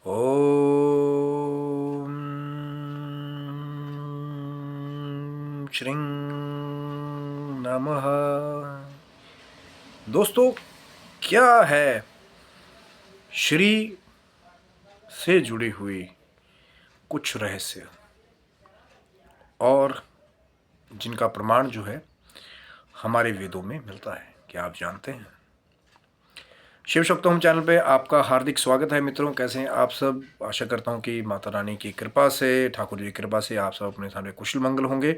ओम श्रीं नमः। दोस्तों, क्या है श्री से जुड़ी हुई कुछ रहस्य और जिनका प्रमाण जो है हमारे वेदों में मिलता है? क्या आप जानते हैं? शिव सप्तम चैनल पे आपका हार्दिक स्वागत है। मित्रों, कैसे हैं आप सब? आशा करता हूं कि माता रानी की कृपा से, ठाकुर जी की कृपा से आप सब अपने सामने कुशल मंगल होंगे।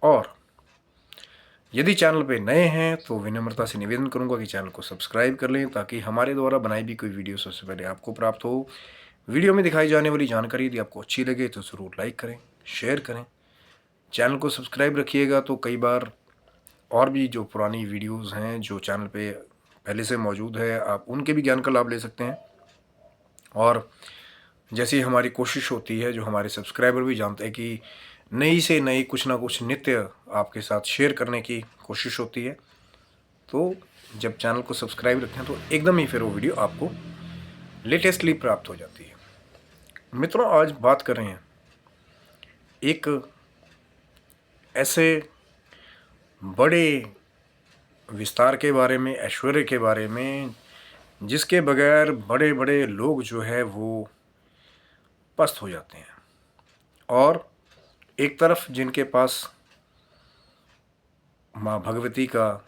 और यदि चैनल पे नए हैं तो विनम्रता से निवेदन करूंगा कि चैनल को सब्सक्राइब कर लें ताकि हमारे द्वारा बनाई भी कोई वीडियो सबसे पहले आपको प्राप्त हो। वीडियो में दिखाई जाने वाली जानकारी यदि आपको अच्छी लगे तो ज़रूर लाइक करें, शेयर करें, चैनल को सब्सक्राइब रखिएगा। तो कई बार और भी जो पुरानी वीडियोज़ हैं जो चैनल पे पहले से मौजूद है, आप उनके भी ज्ञान का लाभ ले सकते हैं। और जैसी हमारी कोशिश होती है, जो हमारे सब्सक्राइबर भी जानते हैं कि नई से नई कुछ ना कुछ नित्य आपके साथ शेयर करने की कोशिश होती है, तो जब चैनल को सब्सक्राइब रखें तो एकदम ही फिर वो वीडियो आपको लेटेस्टली प्राप्त हो जाती है। मित्रों, आज बात कर रहे हैं एक ऐसे बड़े विस्तार के बारे में, ऐश्वर्य के बारे में, जिसके बगैर बड़े बड़े लोग जो है वो पस्त हो जाते हैं। और एक तरफ जिनके पास माँ भगवती का,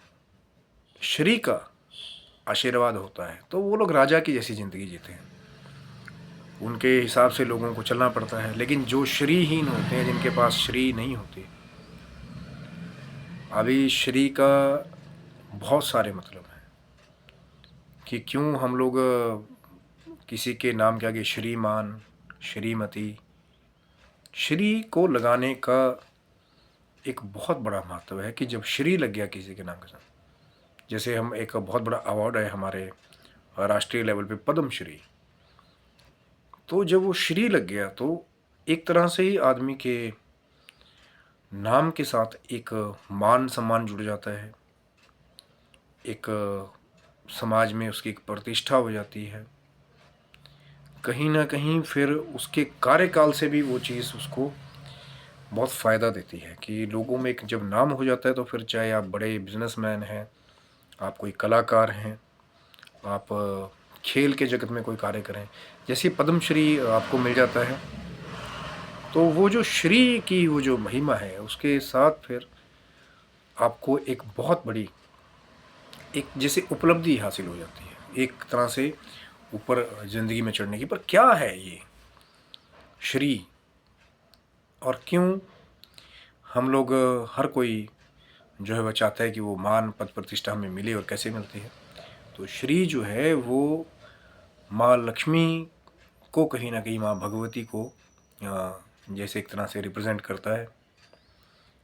श्री का आशीर्वाद होता है तो वो लोग राजा की जैसी ज़िंदगी जीते हैं, उनके हिसाब से लोगों को चलना पड़ता है। लेकिन जो श्रीहीन होते हैं, जिनके पास श्री नहीं होती, अभी श्री का बहुत सारे मतलब हैं कि क्यों हम लोग किसी के नाम के आगे श्रीमान, श्रीमती, श्री को लगाने का एक बहुत बड़ा महत्व है कि जब श्री लग गया किसी के नाम के साथ, जैसे हम एक बहुत बड़ा अवार्ड है हमारे राष्ट्रीय लेवल पे, पद्मश्री, तो जब वो श्री लग गया तो एक तरह से ही आदमी के नाम के साथ एक मान सम्मान जुड़ जाता है, एक समाज में उसकी एक प्रतिष्ठा हो जाती है। कहीं ना कहीं फिर उसके कार्यकाल से भी वो चीज़ उसको बहुत फ़ायदा देती है कि लोगों में एक जब नाम हो जाता है तो फिर चाहे आप बड़े बिजनेसमैन हैं, आप कोई कलाकार हैं, आप खेल के जगत में कोई कार्य करें, जैसे पद्मश्री आपको मिल जाता है, तो वो जो श्री की वो जो महिमा है उसके साथ फिर आपको एक बहुत बड़ी एक जैसे उपलब्धि हासिल हो जाती है, एक तरह से ऊपर ज़िंदगी में चढ़ने की। पर क्या है ये श्री, और क्यों हम लोग हर कोई जो है वह चाहता है कि वो मान पद प्रतिष्ठा हमें मिले, और कैसे मिलती है? तो श्री जो है वो माँ लक्ष्मी को कहीं ना कहीं, माँ भगवती को जैसे एक तरह से रिप्रेजेंट करता है।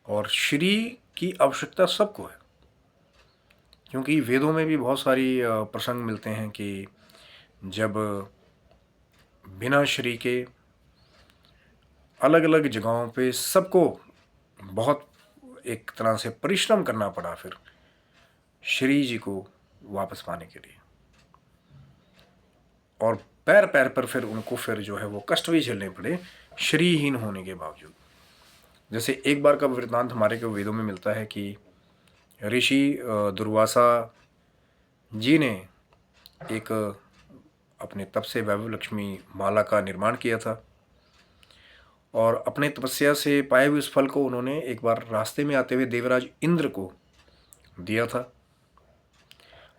और श्री की आवश्यकता सबको है, क्योंकि वेदों में भी बहुत सारी प्रसंग मिलते हैं कि जब बिना श्री के अलग अलग जगहों पे सबको बहुत एक तरह से परिश्रम करना पड़ा फिर श्री जी को वापस पाने के लिए, और पैर पैर पर फिर उनको फिर जो है वो कष्ट भी झेलने पड़े श्रीहीन होने के बावजूद। जैसे एक बार का वृत्तांत हमारे को वेदों में मिलता है कि ऋषि दुर्वासा जी ने एक अपने तप से वैभव लक्ष्मी माला का निर्माण किया था, और अपने तपस्या से पाए हुए उस फल को उन्होंने एक बार रास्ते में आते हुए देवराज इंद्र को दिया था।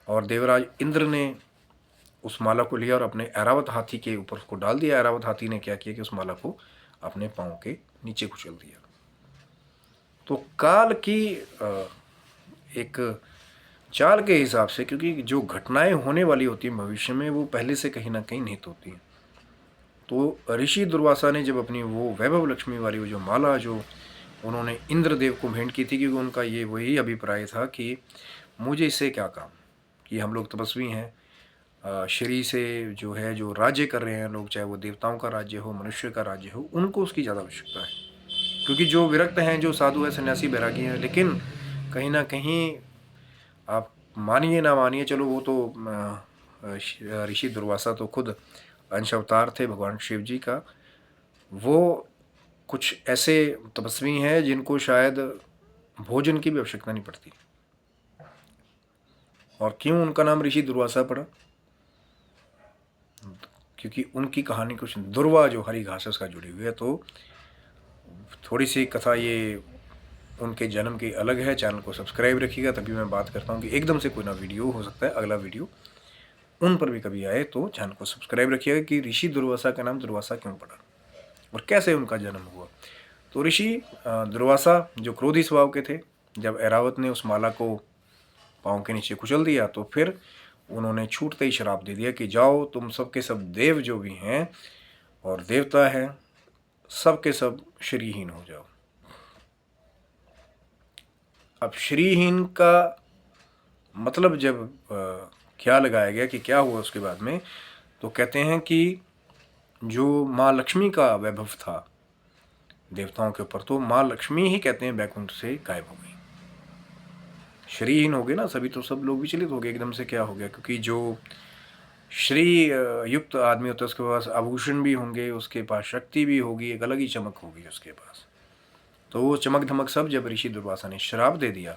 और देवराज इंद्र ने उस माला को लिया और अपने ऐरावत हाथी के ऊपर उसको डाल दिया। ऐरावत हाथी ने क्या किया कि उस माला को अपने पाँव के नीचे कुचल दिया। तो काल की एक चाल के हिसाब से, क्योंकि जो घटनाएं होने वाली होती हैं भविष्य में वो पहले से कहीं ना कहीं निहित होती हैं, तो ऋषि दुर्वासा ने जब अपनी वो वैभव लक्ष्मी वाली वो जो माला जो उन्होंने इंद्रदेव को भेंट की थी, क्योंकि उनका ये वही अभिप्राय था कि मुझे इससे क्या काम, कि हम लोग तपस्वी हैं, श्री से जो है जो राज्य कर रहे हैं लोग, चाहे वो देवताओं का राज्य हो, मनुष्य का राज्य हो, उनको उसकी ज़्यादा आवश्यकता है। क्योंकि जो विरक्त हैं, जो साधु है, सन्यासी बैरागी हैं, लेकिन कहीं ना कहीं आप मानिए ना मानिए, चलो वो तो ऋषि दुर्वासा तो खुद अंश अवतार थे भगवान शिव जी का, वो कुछ ऐसे तपस्वी हैं जिनको शायद भोजन की भी आवश्यकता नहीं पड़ती। और क्यों उनका नाम ऋषि दुर्वासा पड़ा? क्योंकि उनकी कहानी कुछ दुर्वा जो हरी घास का जुड़ी हुई है। तो थोड़ी सी कथा ये उनके जन्म की अलग है। चैनल को सब्सक्राइब रखिएगा, तभी मैं बात करता हूँ कि एकदम से कोई ना वीडियो हो सकता है अगला वीडियो उन पर भी कभी आए, तो चैनल को सब्सक्राइब रखिएगा कि ऋषि दुर्वासा का नाम दुर्वासा क्यों पड़ा और कैसे उनका जन्म हुआ। तो ऋषि दुर्वासा जो क्रोधी स्वभाव के थे, जब ऐरावत ने उस माला को पाँव के नीचे कुचल दिया तो फिर उन्होंने छूटते ही श्राप दे दिया कि जाओ तुम सबके सब देव जो भी हैं और देवता हैं सब के सब श्रीहीन हो जाओ। अब श्रीहीन का मतलब जब क्या लगाया गया कि क्या हुआ उसके बाद में, तो कहते हैं कि जो माँ लक्ष्मी का वैभव था देवताओं के ऊपर, तो माँ लक्ष्मी ही कहते हैं वैकुंठ से गायब हो गई। श्रीहीन हो गए ना सभी, तो सब लोग विचलित हो गए एकदम से क्या हो गया, क्योंकि जो श्री युक्त आदमी होता है उसके पास आभूषण भी होंगे, उसके पास शक्ति भी होगी, एक अलग ही चमक होगी उसके पास। तो वो चमक धमक सब जब ऋषि दुर्वासा ने श्राप दे दिया,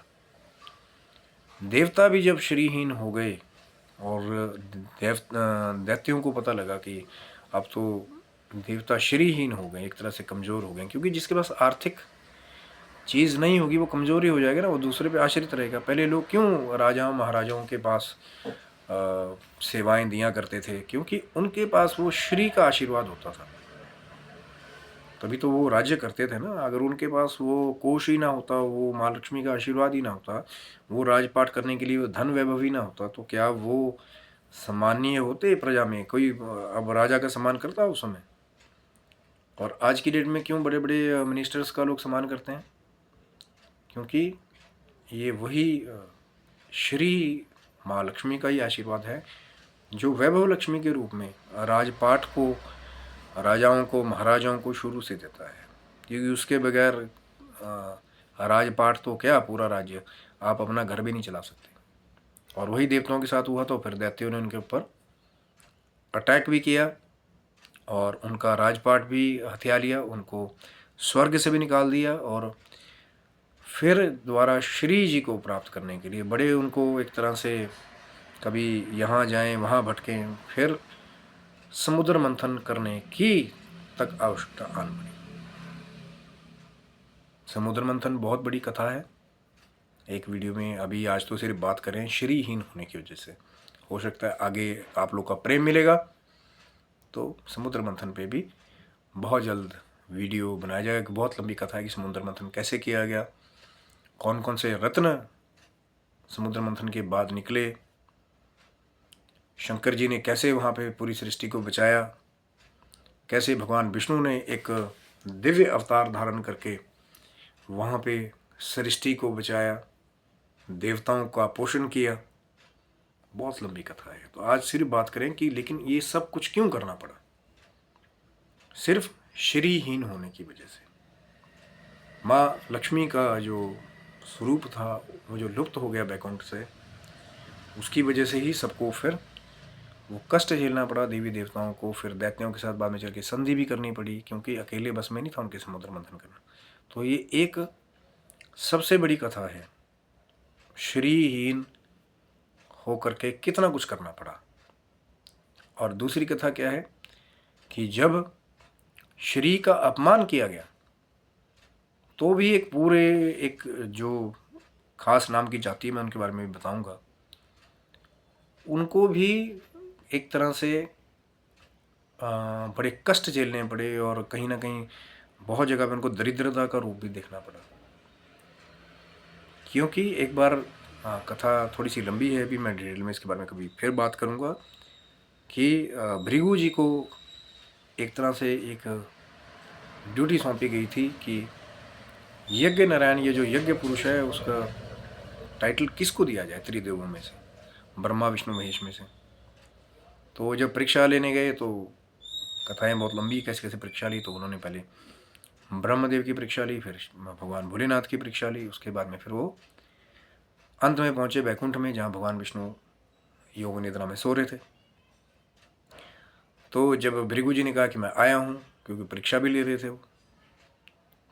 देवता भी जब श्रीहीन हो गए और दैत्यों को पता लगा कि अब तो देवता श्रीहीन हो गए, एक तरह से कमज़ोर हो गए, क्योंकि जिसके पास आर्थिक चीज़ नहीं होगी वो कमज़ोर ही हो जाएगा ना, वो दूसरे पे आश्रित रहेगा। पहले लोग क्यों राजाओं महाराजाओं के पास सेवाएं दिया करते थे? क्योंकि उनके पास वो श्री का आशीर्वाद होता था, तभी तो वो राज्य करते थे ना। अगर उनके पास वो कोष ही ना होता, वो माँ लक्ष्मी का आशीर्वाद ही ना होता, वो राजपाट करने के लिए वो धन वैभव ही ना होता, तो क्या वो सम्मानीय होते प्रजा में? कोई अब राजा का सम्मान करता उस समय? और आज की डेट में क्यों बड़े बड़े मिनिस्टर्स का लोग सम्मान करते हैं? क्योंकि ये वही श्री माँ लक्ष्मी का ही आशीर्वाद है जो वैभव लक्ष्मी के रूप में राजपाट को, राजाओं को, महाराजाओं को शुरू से देता है। क्योंकि उसके बगैर राजपाट तो क्या, पूरा राज्य आप अपना घर भी नहीं चला सकते। और वही देवताओं के साथ हुआ, तो फिर दैत्यों ने उनके ऊपर अटैक भी किया और उनका राजपाट भी हथिया लिया, उनको स्वर्ग से भी निकाल दिया और फिर दोबारा श्री जी को प्राप्त करने के लिए बड़े उनको एक तरह से कभी यहाँ जाएं वहाँ भटकें, फिर समुद्र मंथन करने की तक आवश्यकता आन पड़ी। समुद्र मंथन बहुत बड़ी कथा है, एक वीडियो में अभी आज तो सिर्फ बात करें श्रीहीन होने की वजह से। हो सकता है आगे आप लोग का प्रेम मिलेगा तो समुद्र मंथन पे भी बहुत जल्द वीडियो बनाया जाएगा। बहुत लंबी कथा है कि समुद्र मंथन कैसे किया गया, कौन कौन से रत्न समुद्र मंथन के बाद निकले, शंकर जी ने कैसे वहाँ पे पूरी सृष्टि को बचाया, कैसे भगवान विष्णु ने एक दिव्य अवतार धारण करके वहाँ पे सृष्टि को बचाया, देवताओं का पोषण किया। बहुत लंबी कथा है, तो आज सिर्फ बात करें कि लेकिन ये सब कुछ क्यों करना पड़ा? सिर्फ श्रीहीन होने की वजह से। माँ लक्ष्मी का जो स्वरूप था वो जो लुप्त हो गया बैकुंठ से, उसकी वजह से ही सबको फिर वो कष्ट झेलना पड़ा, देवी देवताओं को। फिर दैत्यों के साथ बाद में चल के संधि भी करनी पड़ी, क्योंकि अकेले बस में नहीं था उनके समुद्र मंथन करना। तो ये एक सबसे बड़ी कथा है, श्रीहीन होकर के कितना कुछ करना पड़ा। और दूसरी कथा क्या है कि जब श्री का अपमान किया गया तो भी एक पूरे एक जो खास नाम की जाति है, मैं उनके बारे में भी बताऊंगा, उनको भी एक तरह से बड़े कष्ट झेलने पड़े और कहीं ना कहीं बहुत जगह पे उनको दरिद्रता का रूप भी देखना पड़ा। क्योंकि एक बार कथा थोड़ी सी लंबी है, अभी मैं डिटेल में इसके बारे में कभी फिर बात करूंगा कि भृगु जी को एक तरह से एक ड्यूटी सौंपी गई थी कि यज्ञ नारायण, ये जो यज्ञ पुरुष है, उसका टाइटल किसको दिया जाए त्रिदेवों में से, ब्रह्मा विष्णु महेश में से। तो जब परीक्षा लेने गए तो कथाएं बहुत लंबी, कैसे कैसे परीक्षा ली, तो उन्होंने पहले ब्रह्मदेव की परीक्षा ली, फिर भगवान भोलेनाथ की परीक्षा ली, उसके बाद में फिर वो अंत में पहुंचे बैकुंठ में, जहाँ भगवान विष्णु योग निद्रा में सो रहे थे। तो जब भृगु जी ने कहा कि मैं आया हूँ, क्योंकि परीक्षा भी ले रहे थे वो,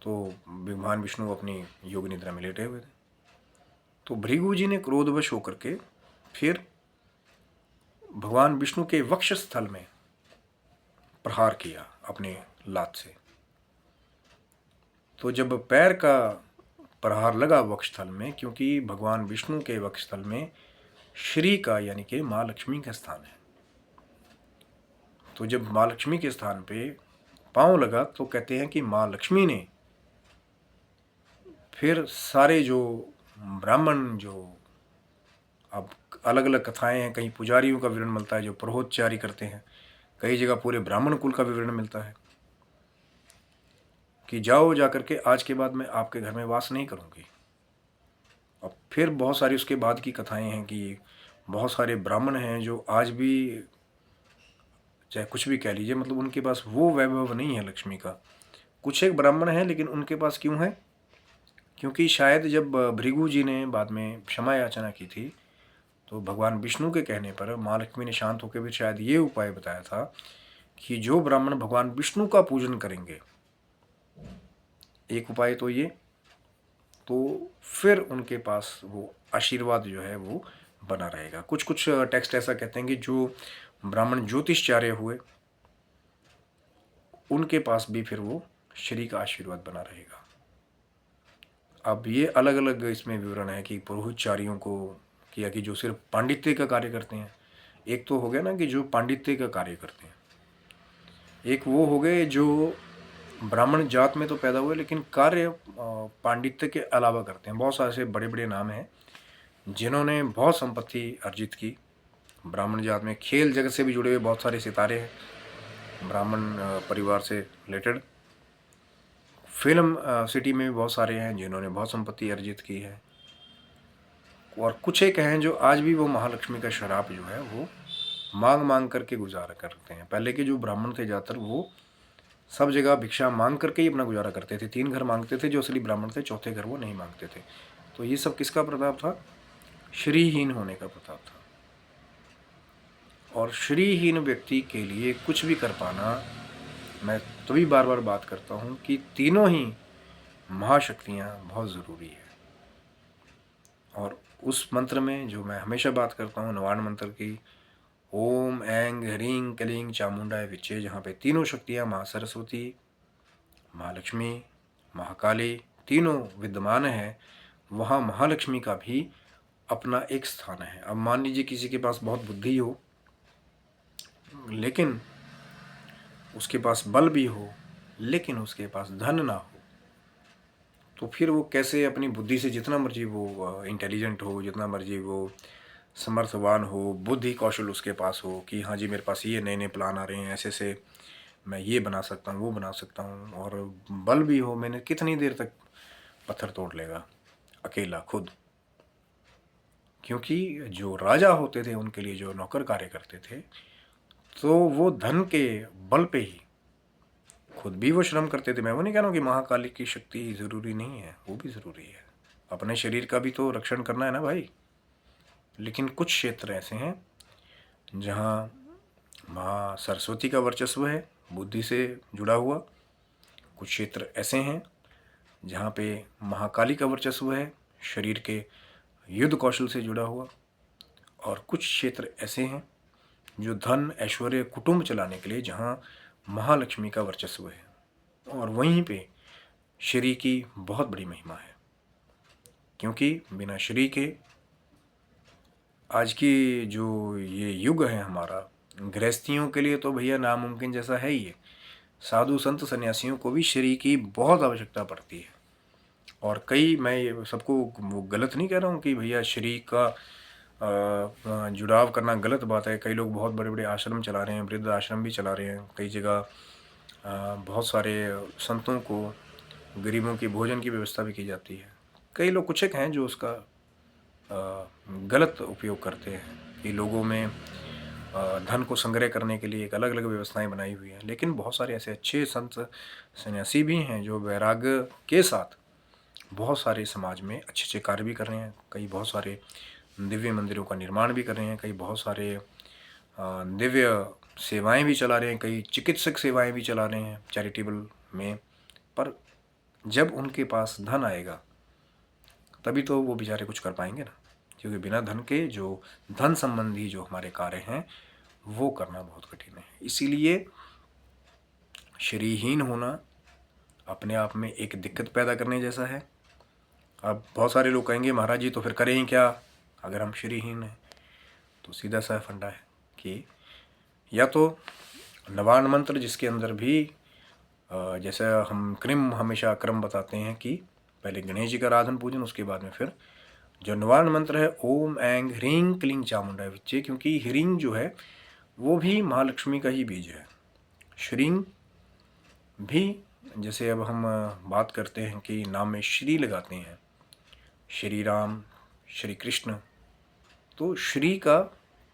तो भगवान विष्णु अपनी योग निद्रा में लेटे हुए थे। तो भृगु जी ने क्रोधवश होकर के फिर भगवान विष्णु के वक्ष स्थल में प्रहार किया अपने लात से। तो जब पैर का प्रहार लगा वक्षस्थल में, क्योंकि भगवान विष्णु के वक्षस्थल में श्री का यानी कि माँ लक्ष्मी का स्थान है, तो जब माँ लक्ष्मी के स्थान पे पांव लगा तो कहते हैं कि माँ लक्ष्मी ने फिर सारे जो ब्राह्मण, जो अब अलग अलग कथाएं हैं, कहीं पुजारियों का विवरण मिलता है जो पुरोहितचारी करते हैं, कई जगह पूरे ब्राह्मण कुल का विवरण मिलता है कि जाओ जाकर के आज के बाद मैं आपके घर में वास नहीं करूंगी। अब फिर बहुत सारी उसके बाद की कथाएं हैं कि बहुत सारे ब्राह्मण हैं जो आज भी, चाहे कुछ भी कह लीजिए, मतलब उनके पास वो वैभव नहीं है लक्ष्मी का। कुछ एक ब्राह्मण हैं, लेकिन उनके पास क्यों है? क्योंकि शायद जब भृगु जी ने बाद में क्षमा याचना की थी, तो भगवान विष्णु के कहने पर माँ लक्ष्मी ने शांत होकर भी शायद ये उपाय बताया था कि जो ब्राह्मण भगवान विष्णु का पूजन करेंगे, एक उपाय तो ये, तो फिर उनके पास वो आशीर्वाद जो है वो बना रहेगा। कुछ कुछ टेक्स्ट ऐसा कहते हैं कि जो ब्राह्मण ज्योतिषचार्य हुए उनके पास भी फिर वो श्री का आशीर्वाद बना रहेगा। अब ये अलग अलग इसमें विवरण है कि पुरोहितचारियों को किया कि जो सिर्फ पांडित्य का कार्य करते हैं। एक तो हो गया ना कि जो पांडित्य का कार्य करते हैं, एक वो हो गए जो ब्राह्मण जात में तो पैदा हुए लेकिन कार्य पांडित्य के अलावा करते हैं। बहुत सारे ऐसे बड़े बड़े नाम हैं जिन्होंने बहुत संपत्ति अर्जित की ब्राह्मण जात में। खेल जगत से भी जुड़े हुए बहुत सारे सितारे हैं ब्राह्मण परिवार से रिलेटेड। फिल्म सिटी में भी बहुत सारे हैं जिन्होंने बहुत संपत्ति अर्जित की है, और कुछ एक हैं जो आज भी वो महालक्ष्मी का शराब जो है वो मांग मांग करके गुजारा करते हैं। पहले के जो ब्राह्मण थे ज़्यादातर वो सब जगह भिक्षा मांग करके ही अपना गुजारा करते थे। 3 घर मांगते थे जो असली ब्राह्मण थे, चौथे घर वो नहीं मांगते थे। तो ये सब किसका प्रताप था? श्रीहीन होने का प्रताप था। और श्रीहीन व्यक्ति के लिए कुछ भी कर पाना, मैं तभी बार बार बात करता हूँ कि तीनों ही महाशक्तियाँ बहुत ज़रूरी है। और उस मंत्र में जो मैं हमेशा बात करता हूँ नवार्ण मंत्र की, ओम ऐंग ह्रीं क्लीं चामुंडाय विच्चे, जहाँ पे तीनों शक्तियाँ माँ सरस्वती, माँ लक्ष्मी, महाकाली तीनों विद्यमान है, वहाँ महालक्ष्मी का भी अपना एक स्थान है। अब मान लीजिए किसी के पास बहुत बुद्धि हो लेकिन उसके पास बल भी हो लेकिन उसके पास धन ना हो, तो फिर वो कैसे अपनी बुद्धि से, जितना मर्जी वो इंटेलिजेंट हो, जितना मर्जी वो समर्थवान हो, बुद्धि कौशल उसके पास हो कि हाँ जी मेरे पास ये नए नए प्लान आ रहे हैं, ऐसे से मैं ये बना सकता हूँ, वो बना सकता हूँ, और बल भी हो, मैंने कितनी देर तक पत्थर तोड़ लेगा अकेला खुद। क्योंकि जो राजा होते थे उनके लिए जो नौकर कार्य करते थे, तो वो धन के बल पे ही खुद भी वो श्रम करते थे। मैं वो नहीं कह रहा हूँ कि महाकाली की शक्ति ज़रूरी नहीं है, वो भी ज़रूरी है, अपने शरीर का भी तो रक्षण करना है ना भाई। लेकिन कुछ क्षेत्र ऐसे हैं जहाँ माँ सरस्वती का वर्चस्व है बुद्धि से जुड़ा हुआ, कुछ क्षेत्र ऐसे हैं जहाँ पे महाकाली का वर्चस्व है शरीर के युद्ध कौशल से जुड़ा हुआ, और कुछ क्षेत्र ऐसे हैं जो धन ऐश्वर्य कुटुंब चलाने के लिए जहाँ महालक्ष्मी का वर्चस्व है, और वहीं पे श्री की बहुत बड़ी महिमा है। क्योंकि बिना श्री के आज की जो ये युग है हमारा, गृहस्थियों के लिए तो भैया नामुमकिन जैसा है ही है। साधु संत सन्यासियों को भी श्री की बहुत आवश्यकता पड़ती है। और कई, मैं सबको वो गलत नहीं कह रहा हूँ कि भैया श्री का जुड़ाव करना गलत बात है। कई लोग बहुत बड़े बड़े आश्रम चला रहे हैं, वृद्ध आश्रम भी चला रहे हैं, कई जगह बहुत सारे संतों को गरीबों की भोजन की व्यवस्था भी की जाती है। कई लोग कुछ एक हैं जो उसका गलत उपयोग करते हैं कि लोगों में धन को संग्रह करने के लिए एक अलग अलग व्यवस्थाएं बनाई हुई हैं। लेकिन बहुत सारे ऐसे अच्छे संत सन्यासी भी हैं जो वैराग्य के साथ बहुत सारे समाज में अच्छे अच्छे कार्य भी कर रहे हैं। कई बहुत सारे दिव्य मंदिरों का निर्माण भी कर रहे हैं, कई बहुत सारे दिव्य सेवाएं भी चला रहे हैं, कई चिकित्सक सेवाएं भी चला रहे हैं चैरिटेबल में, पर जब उनके पास धन आएगा तभी तो वो बेचारे कुछ कर पाएंगे ना, क्योंकि बिना धन के जो धन संबंधी जो हमारे कार्य हैं वो करना बहुत कठिन है। इसीलिए श्रीहीन होना अपने आप में एक दिक्कत पैदा करने जैसा है। अब बहुत सारे लोग कहेंगे महाराज जी तो फिर करें क्या अगर हम श्रीहीन हैं? तो सीधा सा फंडा है कि या तो नवान मंत्र जिसके अंदर भी जैसे हम हमेशा क्रम बताते हैं कि पहले गणेश जी का आराधन पूजन, उसके बाद में फिर जो नवान मंत्र है ओम ऐंग ह्रीं क्लीं चामुंडाय विच्चे, क्योंकि ह्रीं जो है वो भी महालक्ष्मी का ही बीज है। श्रीं भी जैसे अब हम बात करते हैं कि नाम में श्री लगाते हैं, श्री राम, श्री कृष्ण, तो श्री का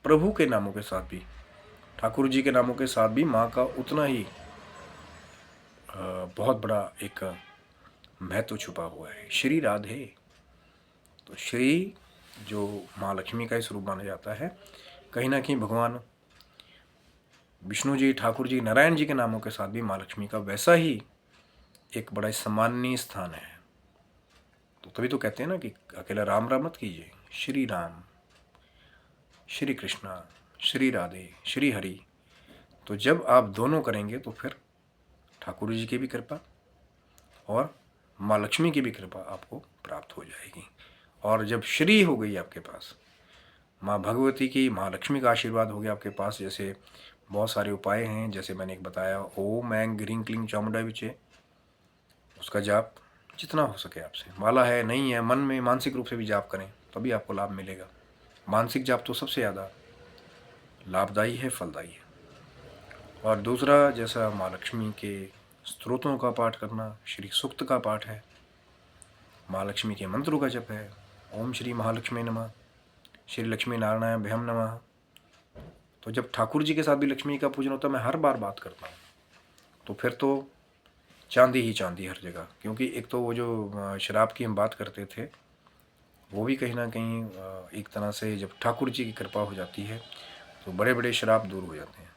प्रभु के नामों के साथ भी, ठाकुर जी के नामों के साथ भी माँ का उतना ही बहुत बड़ा एक महत्व छुपा हुआ है। श्री राधे, तो श्री जो माँ लक्ष्मी का ही स्वरूप माना जाता है, कहीं ना कहीं भगवान विष्णु जी, ठाकुर जी, नारायण जी के नामों के साथ भी माँ लक्ष्मी का वैसा ही एक बड़ा सम्माननीय स्थान है। तो तभी तो कहते हैं ना कि अकेला राम राम मत कीजिए, श्री राम, श्री कृष्णा, श्री राधे, श्री हरि। तो जब आप दोनों करेंगे तो फिर ठाकुर जी की भी कृपा और माँ लक्ष्मी की भी कृपा आपको प्राप्त हो जाएगी। और जब श्री हो गई आपके पास, माँ भगवती की, माँ लक्ष्मी का आशीर्वाद हो गया आपके पास, जैसे बहुत सारे उपाय हैं, जैसे मैंने एक बताया ओम ऐंग ह्रीं क्लीं चामुंडाय विच्चे, उसका जाप जितना हो सके आपसे, माला है नहीं है, मन में मानसिक रूप से भी जाप करें तभी आपको लाभ मिलेगा। मानसिक जाप तो सबसे ज़्यादा लाभदायी है, फलदायी है। और दूसरा, जैसा माँ लक्ष्मी के स्तोत्रों का पाठ करना, श्री सूक्त का पाठ है, माँ लक्ष्मी के मंत्रों का जप है, ओम श्री महालक्ष्मी नमः, श्री लक्ष्मी नारायणाभ्याम नमः। तो जब ठाकुर जी के साथ भी लक्ष्मी का पूजन होता है, मैं हर बार बात करता हूँ, तो फिर तो चांदी ही चांदी हर जगह। क्योंकि एक तो वो जो शराब की हम बात करते थे, वो भी कहीं ना कहीं एक तरह से जब ठाकुर जी की कृपा हो जाती है तो बड़े बड़े शराब दूर हो जाते हैं।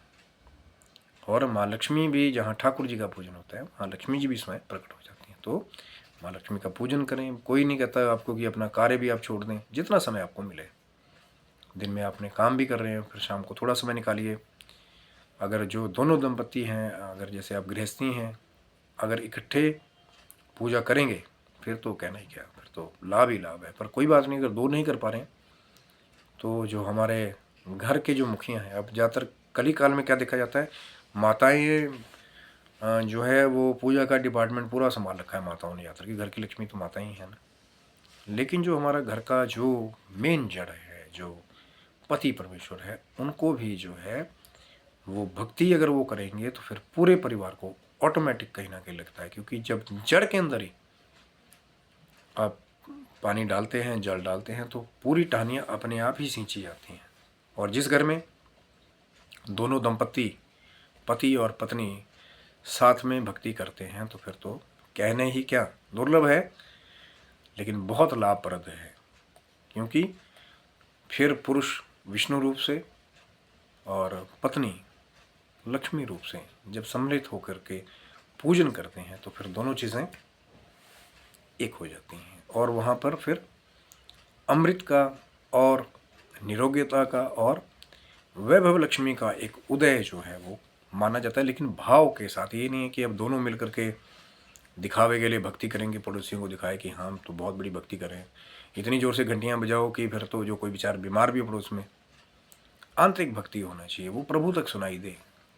और माँ लक्ष्मी भी, जहाँ ठाकुर जी का पूजन होता है वहाँ लक्ष्मी जी भी स्वयं प्रकट हो जाती हैं। तो माँ लक्ष्मी का पूजन करें। कोई नहीं कहता आपको कि अपना कार्य भी आप छोड़ दें, जितना समय आपको मिले, दिन में आपने काम भी कर रहे हैं, फिर शाम को थोड़ा समय निकालिए। अगर जो दोनों दंपति हैं, अगर जैसे आप गृहस्थी हैं, अगर इकट्ठे पूजा करेंगे फिर तो कहना ही क्या, फिर तो लाभ ही लाभ है। पर कोई बात नहीं, अगर दो नहीं कर पा रहे हैं तो जो हमारे घर के जो मुखिया हैं, अब ज़्यादातर कली काल में क्या देखा जाता है, माताएं जो है वो पूजा का डिपार्टमेंट पूरा संभाल रखा है माताओं ने, यात्रा की घर की लक्ष्मी तो माता ही है ना। लेकिन जो हमारा घर का जो मेन जड़ है, जो पति परमेश्वर है, उनको भी जो है वो भक्ति अगर वो करेंगे तो फिर पूरे परिवार को ऑटोमेटिक कहीं ना कहीं लगता है। क्योंकि जब जड़ के अंदर ही आप पानी डालते हैं, जल डालते हैं, तो पूरी टहनियाँ अपने आप ही सींची जाती हैं। और जिस घर में दोनों दंपति, पति और पत्नी, साथ में भक्ति करते हैं तो फिर तो कहने ही क्या, दुर्लभ है लेकिन बहुत लाभप्रद है। क्योंकि फिर पुरुष विष्णु रूप से और पत्नी लक्ष्मी रूप से जब सम्मिलित होकर के पूजन करते हैं तो फिर दोनों चीज़ें एक हो जाती हैं। और वहाँ पर फिर अमृत का और निरोग्यता का और वैभव लक्ष्मी का एक उदय जो है वो माना जाता है। लेकिन भाव के साथ, ये नहीं है कि अब दोनों मिलकर के दिखावे के लिए भक्ति करेंगे, पड़ोसियों को दिखाए कि हाँ हम तो बहुत बड़ी भक्ति कर रहे हैं, इतनी ज़ोर से घंटियाँ बजाओ कि फिर तो जो कोई बेचारा बीमार भी है पड़ोस में, आंतरिक भक्ति होना चाहिए, वो प्रभु तक सुनाई दे।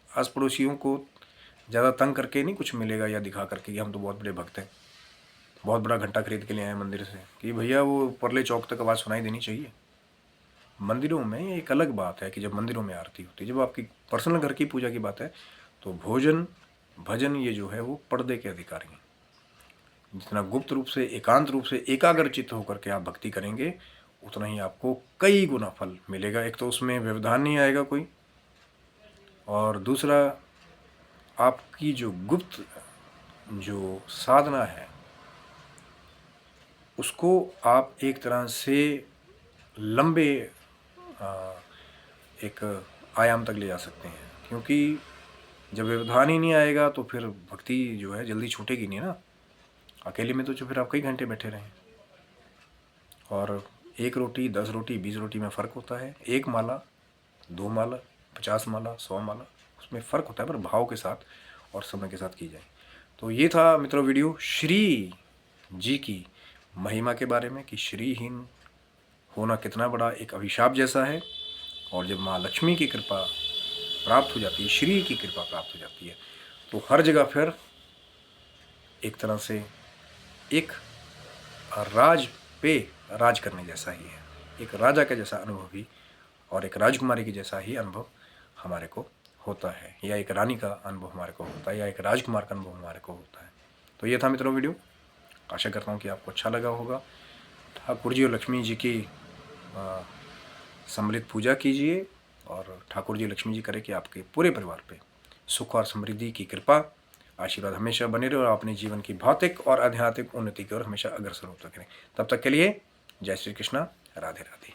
आस पड़ोसियों को ज़्यादा तंग करके नहीं कुछ मिलेगा या दिखा करके कि हम तो बहुत बड़े भक्त हैं, बहुत बड़ा घंटा खरीद के ले आए मंदिर से, कि भैया वो परले चौक तक आवाज़ सुनाई देनी चाहिए। मंदिरों में एक अलग बात है कि जब मंदिरों में आरती होती है, जब आपकी पर्सनल घर की पूजा की बात है तो भोजन भजन ये जो है वो पर्दे के अधिकारी हैं। जितना गुप्त रूप से, एकांत रूप से, एकाग्रचित्त होकर के आप भक्ति करेंगे उतना ही आपको कई गुना फल मिलेगा। एक तो उसमें व्यवधान नहीं आएगा कोई, और दूसरा आपकी जो गुप्त जो साधना है उसको आप एक तरह से लंबे एक आयाम तक ले जा सकते हैं। क्योंकि जब व्यवधान ही नहीं आएगा तो फिर भक्ति जो है जल्दी छूटेगी नहीं ना। अकेले में तो जो फिर आप कई घंटे बैठे रहें। और 1 रोटी, 10 रोटी, 20 रोटी में फ़र्क होता है। 1 माला, 2 माला, 50 माला, 100 माला, उसमें फ़र्क होता है, पर भाव के साथ और समय के साथ की जाए। तो ये था मित्रों वीडियो श्री जी की महिमा के बारे में कि श्रीहीन होना कितना बड़ा एक अभिशाप जैसा है, और जब माँ लक्ष्मी की कृपा प्राप्त हो जाती है, श्री की कृपा प्राप्त हो जाती है, तो हर जगह फिर एक तरह से एक राज पे राज करने जैसा ही है। एक राजा का जैसा अनुभव ही और एक राजकुमारी के जैसा ही अनुभव हमारे को होता है, या एक रानी का अनुभव हमारे को होता है, या एक राजकुमार का अनुभव हमारे को होता है। तो ये था मित्रों वीडियो। आशा करता हूँ कि आपको अच्छा लगा होगा। ठाकुर जी और लक्ष्मी जी की सम्मिलित पूजा कीजिए, और ठाकुर जी लक्ष्मी जी करे कि आपके पूरे परिवार पे सुख और समृद्धि की कृपा आशीर्वाद हमेशा बने रहे, और अपने जीवन की भौतिक और आध्यात्मिक उन्नति की ओर हमेशा अग्रसर होते करें। तब तक के लिए जय श्री कृष्णा, राधे राधे।